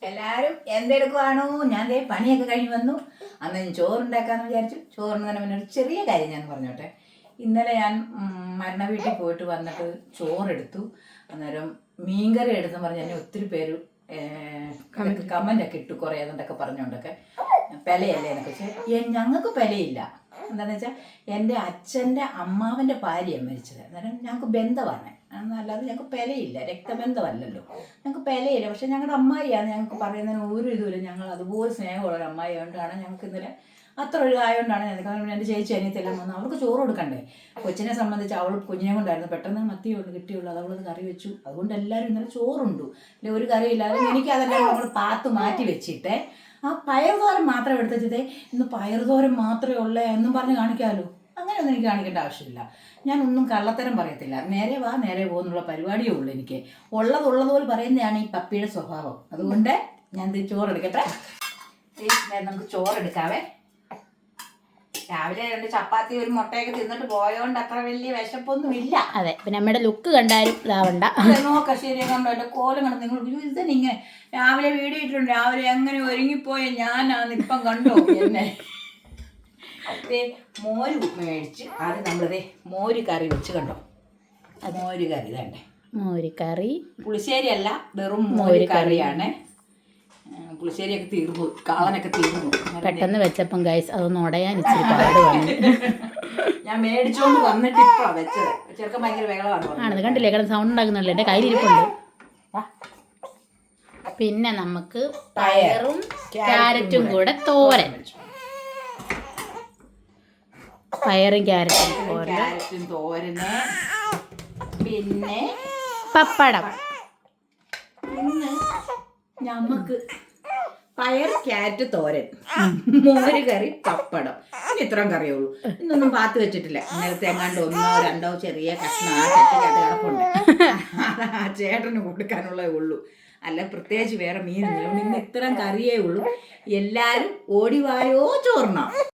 എല്ലാവരും എന്തെടുക്കുവാണോ? ഞാൻ ദേ പണിയൊക്കെ കഴിഞ്ഞ് വന്നു. അന്ന് ഞാൻ ചോറുണ്ടാക്കാമെന്ന് വിചാരിച്ചു. ചോറിന് തന്നെ പിന്നെ ഒരു ചെറിയ കാര്യം ഞാൻ പറഞ്ഞോട്ടെ. ഇന്നലെ ഞാൻ മരണ വീട്ടിൽ പോയിട്ട് വന്നിട്ട് ചോറെടുത്തു. അന്നേരം മീൻകറി എടുത്തെന്ന് പറഞ്ഞ് എന്നെ ഒത്തിരി പേര് കമൻ്റൊക്കെ ഇട്ടു, കുറേ അതുകൊണ്ടൊക്കെ പറഞ്ഞുകൊണ്ടൊക്കെ. പെലയല്ലേ എന്നൊക്കെ വെച്ചാൽ ഞങ്ങൾക്ക് പെലയില്ല. എന്താണെന്ന് വെച്ചാൽ എൻ്റെ അച്ഛൻ്റെ അമ്മാവൻ്റെ ഭാര്യയാണ് മരിച്ചത്. അന്നേരം ഞങ്ങൾക്ക് ബന്ധമാണ്, അല്ലാതെ ഞങ്ങൾക്ക് പെലയില്ല, രക്തബന്ധമല്ലല്ലോ, ഞങ്ങൾക്ക് പെലയില്ല. പക്ഷെ ഞങ്ങളുടെ അമ്മായിയാണ്, ഞങ്ങൾക്ക് പറയുന്നതിന് ഒരു ഇതുമില്ല. ഞങ്ങൾ അതുപോലെ സ്നേഹമുള്ള ഒരു അമ്മായി ആയതുകൊണ്ടാണ് ഞങ്ങൾക്ക് ഇന്നലെ അത്ര ഒരു ആയതുകൊണ്ടാണ് ഞാൻ. കാരണം എൻ്റെ ചേച്ചി അനിയത്തെല്ലാം വന്നു, അവർക്ക് ചോറ് കൊടുക്കണ്ടേ. കൊച്ചിനെ സംബന്ധിച്ച് അവൾ കുഞ്ഞിനെ കൊണ്ടായിരുന്നു, പെട്ടെന്ന് മത്തിയുള്ളൂ കിട്ടിയുള്ളൂ, അത് അവളത് കറി വെച്ചു. അതുകൊണ്ട് എല്ലാവരും ഇന്നലെ ചോറുണ്ടു. അല്ലെ ഒരു കറിയില്ലാതെ എനിക്കതെല്ലാം നമ്മൾ പാത്ത് മാറ്റി വെച്ചിട്ട് ആ പയറുതോരൻ മാത്രം എടുത്തത് ഇന്ന് പയറുതോരൻ മാത്രമേ ഉള്ളേ എന്നും പറഞ്ഞ് കാണിക്കാമല്ലോ. അങ്ങനെയൊന്നും എനിക്ക് കാണിക്കേണ്ട ആവശ്യമില്ല. ഞാനൊന്നും കള്ളത്തരം പറയത്തില്ല. നേരെ വാ നേരെ പോകുന്നുള്ള പരിപാടിയേ ഉള്ളൂ. എനിക്ക് ഉള്ളതുപോലെ പറയുന്നതാണ് ഈ പപ്പിയുടെ സ്വഭാവം. അതുകൊണ്ട് ഞാൻ ചോറെടുക്കട്ടെ. നമുക്ക് ചോറെടുക്കാവേ. രാവിലെ 2 ചപ്പാത്തി ഒരു മുട്ടയൊക്കെ തിന്നിട്ട് പോയോണ്ട് അത്ര വലിയ വിശപ്പൊന്നും ഇല്ല. അതെ, പിന്നെ നമ്മുടെ ലുക്ക് കണ്ടാലും ഇതാവണ്ട. നോക്ക ശരി കണ്ടോ എൻ്റെ കോലം കണ്ടോ നിങ്ങൾ? ഇതന്നെ ഇങ്ങനെ രാവിലെ വീഡിയോ ഇട്ടിട്ടുണ്ട്. രാവിലെ എങ്ങനെ ഒരുങ്ങിപ്പോയ ഞാനാന്നിപ്പം കണ്ടോ എന്നെ. മോര് മേടിച്ച് അത് നമ്മളിതേ മോര് കറി വെച്ച് കണ്ടോ. മോര് കറി ഇതണ്ടേ, മോര് കറി. പുളിശ്ശേരി അല്ല, വെറും മോര് കറിയാണ്. പുളിശ്ശേരിയൊക്കെ തീർന്നു, കാളനൊക്കെ തീർന്നു. പെട്ടെന്ന് വെച്ചപ്പം ഗൈസ് അതൊന്ന് ഉടയാൻ ഇച്ചിരി പാട് വന്നു. ഞാൻ മേടിച്ചോണ്ട് വന്നിട്ട് ഇപ്പൊ വെച്ചത്. ചെറുക്കൻ ഭയങ്കര ആണത് കണ്ടില്ലേ, കിടന്ന് സൗണ്ട് ഉണ്ടാക്കുന്നുള്ളൂ. എൻ്റെ കയ്യിലിരിപ്പുണ്ട്. പിന്നെ നമുക്ക് പയറും ക്യാരറ്റും കൂടെ തോരൻ. പയറും ക്യാരറ്റും തോരന്, പിന്നെ പപ്പടം. ഇന്ന് ഞമ്മക്ക് പയർ ക്യാരറ്റ് തോരൻ, മോര് കറി, പപ്പടം. ഇനി ഇത്രയും കറിയേ ഉള്ളൂ. ഇന്നൊന്നും പാത്ത് വെച്ചിട്ടില്ല. ഇന്നലത്തെ എങ്ങാണ്ട് 1 or 2 ചെറിയ കഷ്ണം ആ ചട്ടിക്കകത്ത് കിടപ്പുണ്ട്. ആ ചേട്ടന് കൊടുക്കാനുള്ളതേ ഉള്ളൂ. അല്ല പ്രത്യേകിച്ച് വേറെ മീനൊന്നും. ഇന്ന് ഇത്രയും കറിയേ ഉള്ളൂ. എല്ലാവരും ഓടിവായോ ചോറിനാം.